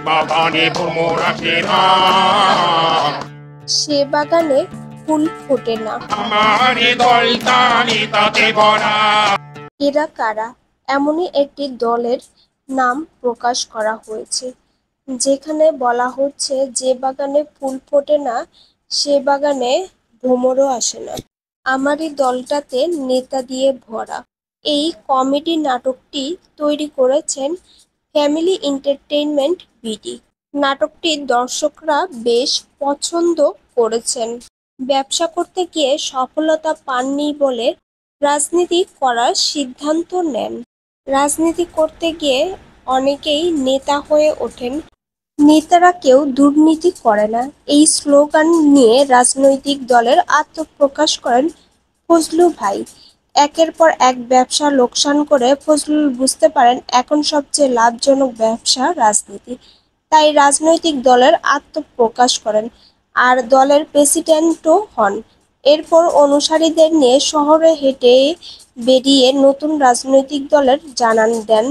বাগানে ভ্রমর আসে না, সে বাগানে ফুল ফোটে না। আমার দলটা নেতাতে ভরা। এরা কারা? এমনই একটি দলের নাম প্রকাশ করা হয়েছে, যেখানে বলা হচ্ছে যে বাগানে ফুল ফোটে না সে বাগানে ভ্রমরও আসে না। আমারই দলটাতে নেতা দিয়ে ভরা। এই কমেডি নাটকটি তৈরি করেছেন ফ্যামিলি এন্টারটেইনমেন্ট বিডি। নাটকটি দর্শকরা বেশ পছন্দ করেছেন। ব্যবসা করতে গিয়ে সফলতা পাননি বলে রাজনীতি করার সিদ্ধান্ত নেন। রাজনীতি করতে গিয়ে অনেকেই নেতা হয়ে ওঠেন। নেতারা কেউ দুর্নীতি করে না, এই স্লোগান নিয়ে রাজনৈতিক দলের আত্মপ্রকাশ করেন ফজলু ভাই। একের পর এক ব্যবসা লোকসান করে ফজলুল বুঝতে পারেন এখন সবচেয়ে লাভজনক ব্যবসা রাজনীতি। তাই রাজনৈতিক দলের আত্মপ্রকাশ করেন আর দলের প্রেসিডেন্টও হন। এরপর অনুসারীদের নিয়ে শহরে হেঁটে বেরিয়ে নতুন রাজনৈতিক দলের জানান দেন।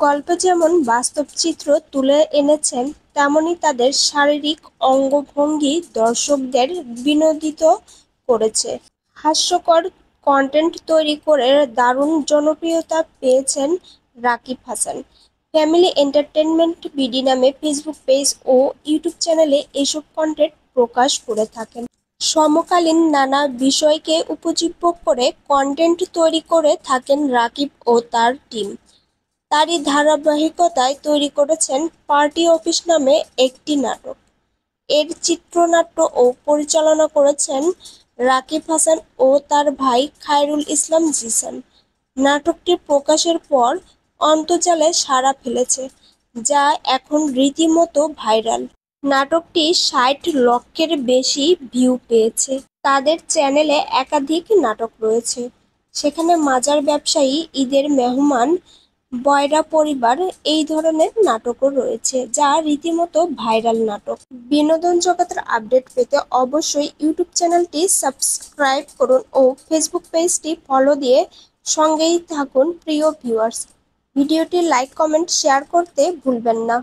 গল্পে যেমন বাস্তব চিত্র তুলে এনেছেন, তেমনি তাদের শারীরিক অঙ্গভঙ্গি দর্শকদের বিনোদিত করেছে। হাস্যকর কন্টেন্ট তৈরি করে দারুণ জনপ্রিয়তা পেয়েছেন Rakib Hasan. Family entertainment BD নামে ফেসবুক পেজ ও ইউটিউব চ্যানেলে এসব কন্টেন্ট প্রকাশ করে থাকেন। সমকালীন নানা বিষয়কে উপজীব্য করে কন্টেন্ট তৈরি করে থাকেন রাকিব ও তার টিম। তারই ধারাবাহিকতায় তৈরি করেছেন পার্টি অফিস নামে একটি নাটক। এর চিত্রনাট্য ও পরিচালনা করেছেন রাকিব হাসান ও তার ভাই খায়রুল ইসলাম জিসান। নাটকটি প্রকাশের পর অন্তর্জালে সাড়া ফেলেছে, যা এখন রীতিমতো ভাইরাল। নাটকটি ৬০ লক্ষের বেশি ভিউ পেয়েছে। তাদের চ্যানেলে একাধিক নাটক রয়েছে, সেখানে মাজার ব্যবসায়ী, ঈদের মেহমান, বয়রা পরিবার এই ধরনের নাটকও রয়েছে, যা রীতিমতো ভাইরাল নাটক। বিনোদন জগতের আপডেট পেতে অবশ্যই ইউটিউব চ্যানেলটি সাবস্ক্রাইব করুন ও ফেসবুক পেজটি ফলো দিয়ে সঙ্গেই থাকুন প্রিয় ভিউয়ার্স। ভিডিওটি লাইক, কমেন্ট, শেয়ার করতে ভুলবেন না।